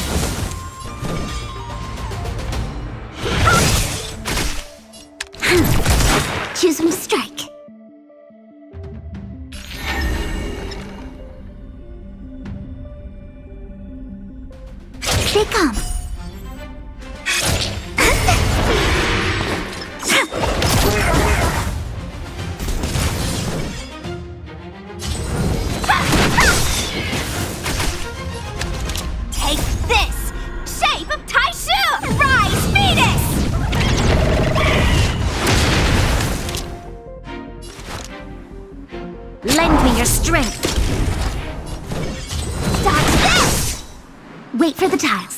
Choose when to strike. Stay calm. Take this! Shape of Taishu! Rise, Phoenix! Lend me your strength. Dodge this! Wait for the tiles.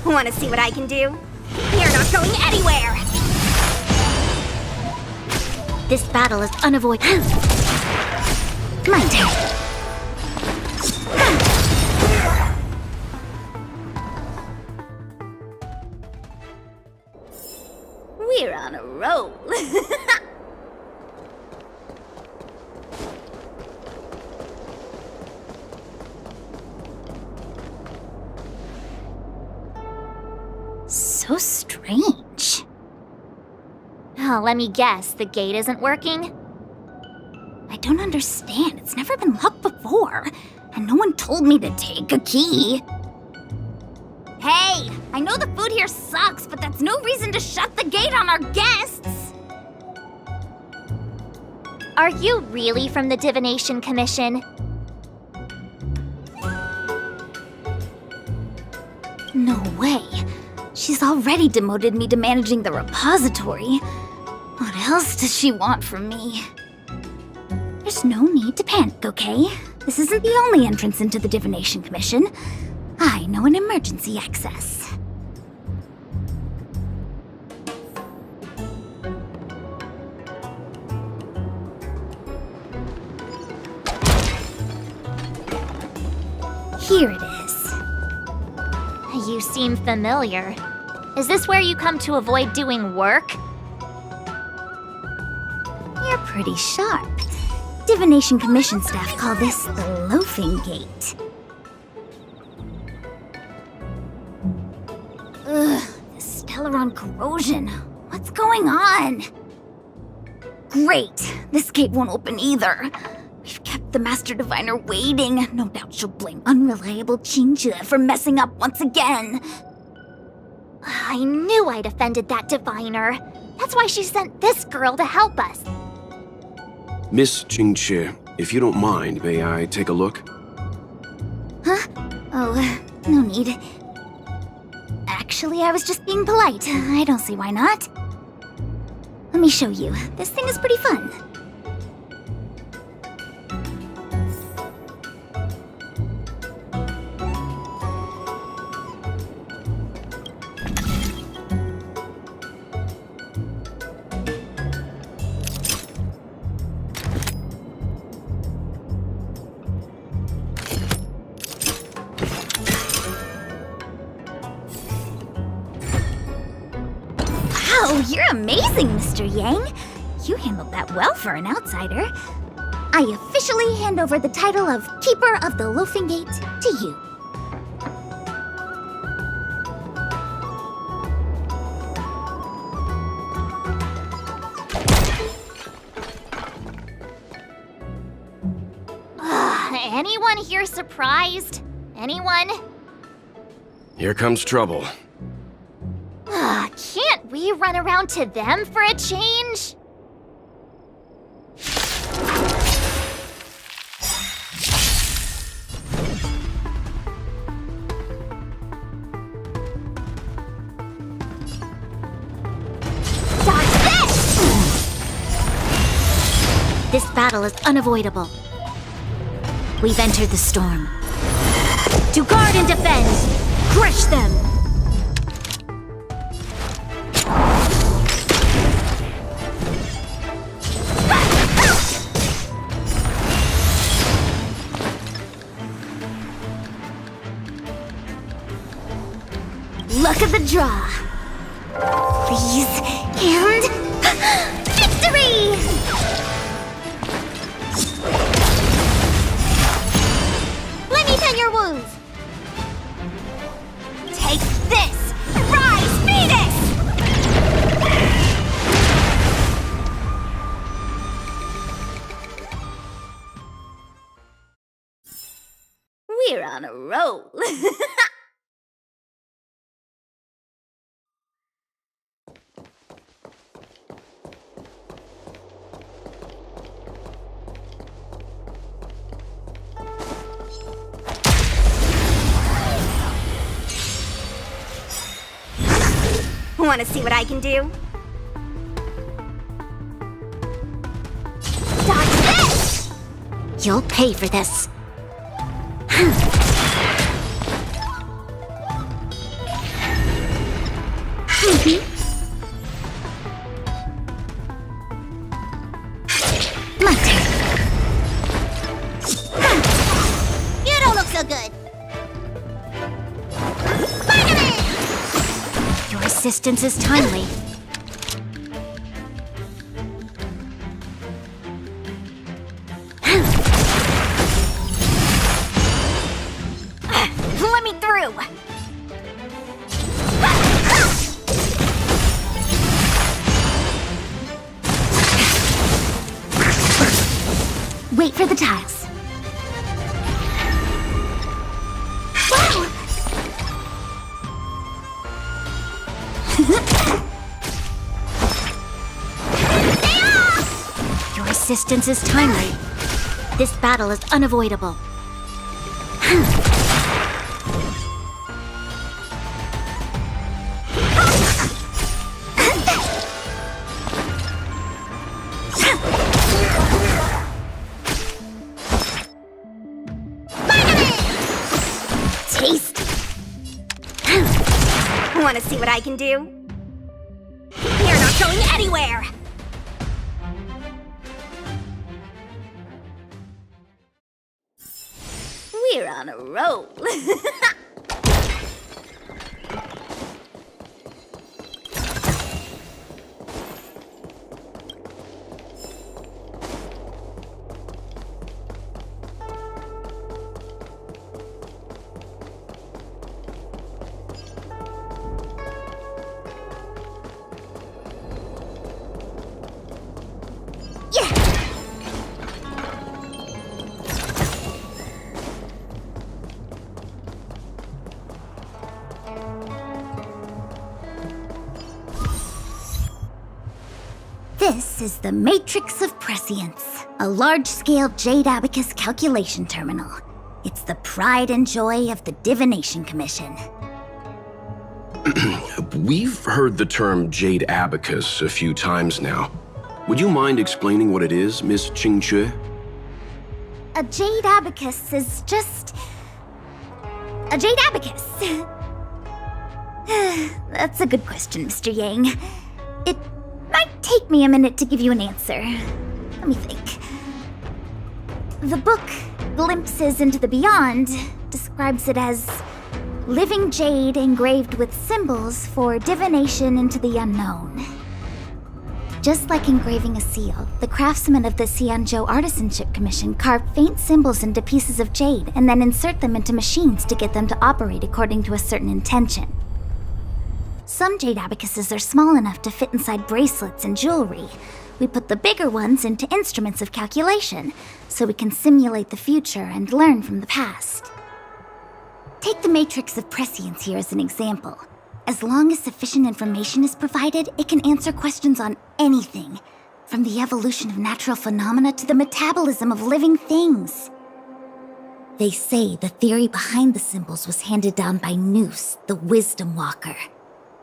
Want to see what I can do? You're not going anywhere! This battle is unavoidable. My turn. We're on a roll. So strange. Oh, let me guess, the gate isn't working? I don't understand. It's never been locked before, and no one told me to take a key. Hey, I know the food here sucks, but that's no reason to shut the gate on our guests. Are you really from the Divination Commission? No way. She's already demoted me to managing the repository. What else does she want from me? There's no need to panic, okay? This isn't the only entrance into the Divination Commission. I know an emergency access. Here it is. You seem familiar. Is this where you come to avoid doing work? You're pretty sharp. Divination Commission staff call this the loafing gate. Ugh, this Stellaron corrosion. What's going on? Great, this gate won't open either. We've kept the Master Diviner waiting. No doubt she'll blame unreliable Xianzhou for messing up once again. I knew I'd offended that Diviner. That's why she sent this girl to help us. Miss Xianzhou, if you don't mind, may I take a look? Huh? Oh, no need. Actually, I was just being polite. I don't see why not. Let me show you. This thing is pretty fun. Wow, you're amazing, Mr. Yang. You handled that well for an outsider. I officially hand over the title of Keeper of the Loafing Gate to you. Anyone here surprised? Anyone? Here comes trouble. Can't we run around to them for a change? Dodge this! This battle is unavoidable. We've entered the storm. To guard and defend! Crush them! luck of the draw. Please, and victory! Let me tend your wounds. Take this! Rise, Phoenix! We're on a roll. Want to see what I can do? Dodge this! You'll pay for this. My turn. You don't look so good. Your assistance is timely. Let me through. Wait for the tiles. Wow! Your assistance is timely. This battle is unavoidable. Taste. Want to see what I can do? You're not going anywhere! We're on a roll. This is the Matrix of Prescience, a large-scale Jade Abacus calculation terminal. It's the pride and joy of the Divination Commission. We've heard the term Jade Abacus a few times now. Would you mind explaining what it is, Miss Qingque? A Jade Abacus is just... a Jade Abacus. That's a good question, Mr. Yang. It might take me a minute to give you an answer. Let me think. The book, Glimpses into the Beyond, describes it as living jade engraved with symbols for divination into the unknown. Just like engraving a seal, the craftsmen of the Xianzhou Artisanship Commission carve faint symbols into pieces of jade and then insert them into machines to get them to operate according to a certain intention. Some jade abacuses are small enough to fit inside bracelets and jewelry. We put the bigger ones into instruments of calculation, so we can simulate the future and learn from the past. Take the Matrix of Prescience here as an example. As long as sufficient information is provided, it can answer questions on anything, from the evolution of natural phenomena to the metabolism of living things. They say the theory behind the symbols was handed down by Nous, the Wisdom Walker.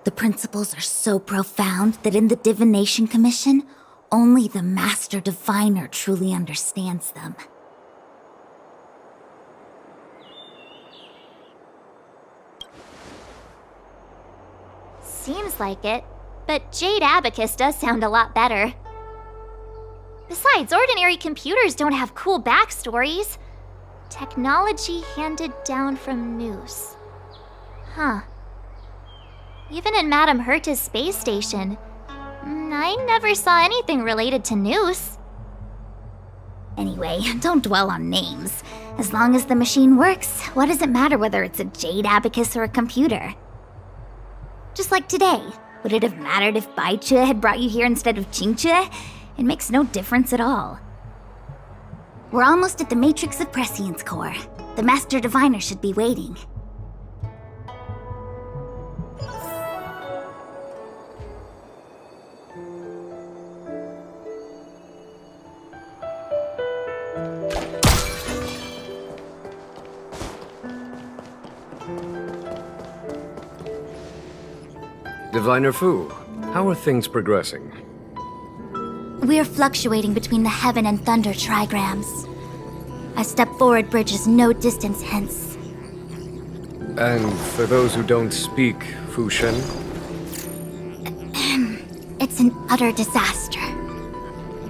The principles are so profound that in the Divination Commission, only the Master Diviner truly understands them. Seems like it, but Jade Abacus does sound a lot better. Besides, ordinary computers don't have cool backstories. Technology handed down from Nous. Huh. Even in Madame Herta's space station, I never saw anything related to Noose. Anyway, don't dwell on names. As long as the machine works, what does it matter whether it's a jade abacus or a computer? Just like today, would it have mattered if Baichue had brought you here instead of Qingchue? It makes no difference at all. We're almost at the Matrix of Prescience core. The Master Diviner should be waiting. Diviner Fu, how are things progressing? We're fluctuating between the Heaven and Thunder trigrams. A step forward bridges no distance hence. And for those who don't speak Fu Shen? It's an utter disaster.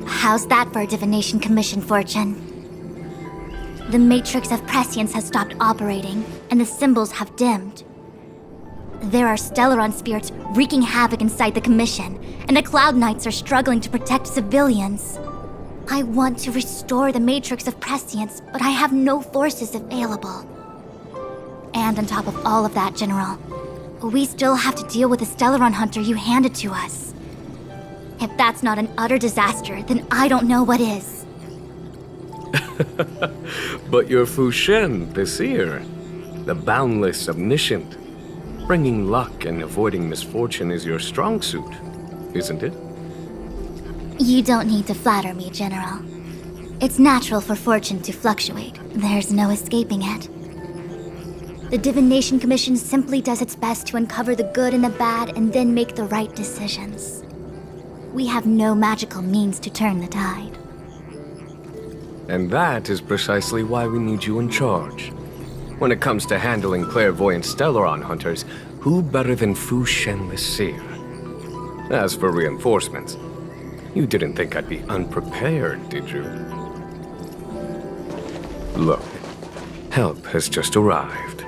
How's that for a divination commission, Fortune? The Matrix of Prescience has stopped operating, and the symbols have dimmed. There are Stellaron spirits wreaking havoc inside the Commission, and the Cloud Knights are struggling to protect civilians. I want to restore the Matrix of Prescience, but I have no forces available. And on top of all of that, General, we still have to deal with the Stellaron hunter you handed to us. If that's not an utter disaster, then I don't know what is. But you're Fu Shen, the seer, the boundless omniscient. Bringing luck and avoiding misfortune is your strong suit, isn't it? You don't need to flatter me, General. It's natural for fortune to fluctuate. There's no escaping it. The Divination Commission simply does its best to uncover the good and the bad and then make the right decisions. We have no magical means to turn the tide. And that is precisely why we need you in charge. When it comes to handling clairvoyant Stellaron hunters, who better than Fu Shen the Seer? As for reinforcements, you didn't think I'd be unprepared, did you? Look, help has just arrived.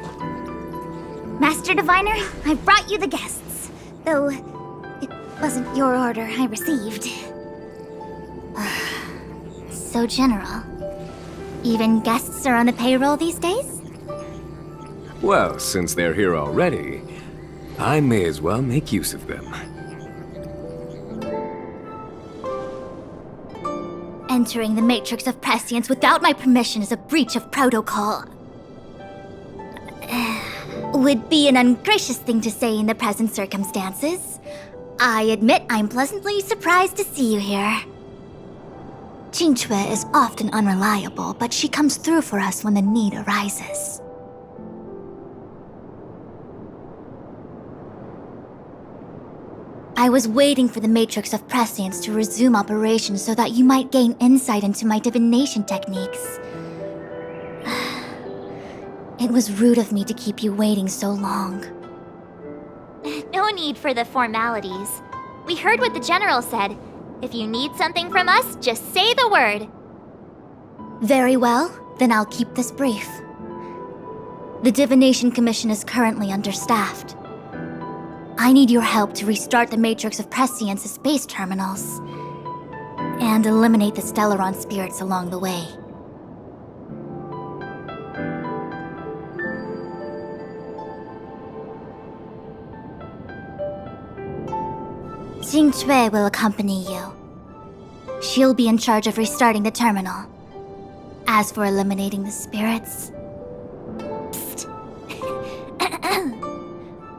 Master Diviner, I brought you the guests. Though, it wasn't your order I received. So, General, even guests are on the payroll these days? Well, since they're here already, I may as well make use of them. Entering the Matrix of Prescience without my permission is a breach of protocol. Would be an ungracious thing to say in the present circumstances. I admit I'm pleasantly surprised to see you here. Qingchue is often unreliable, but she comes through for us when the need arises. I was waiting for the Matrix of Prescience to resume operations so that you might gain insight into my divination techniques. It was rude of me to keep you waiting so long. No need for the formalities. We heard what the General said. If you need something from us, just say the word. Very well, then I'll keep this brief. The Divination Commission is currently understaffed. I need your help to restart the Matrix of Prescience's space terminals and eliminate the Stellaron spirits along the way. Qingchue will accompany you. She'll be in charge of restarting the terminal. As for eliminating the spirits...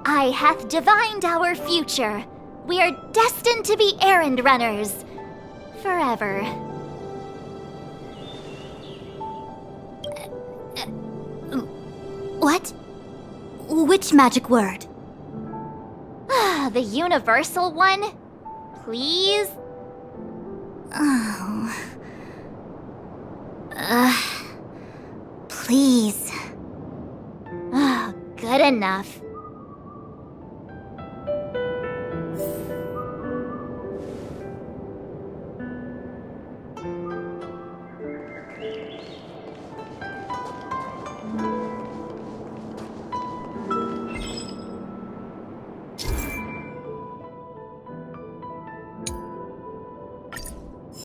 I hath divined our future. We are destined to be errand runners. Forever. What? Which magic word? The universal one? Please? Oh. Please. Oh, good enough.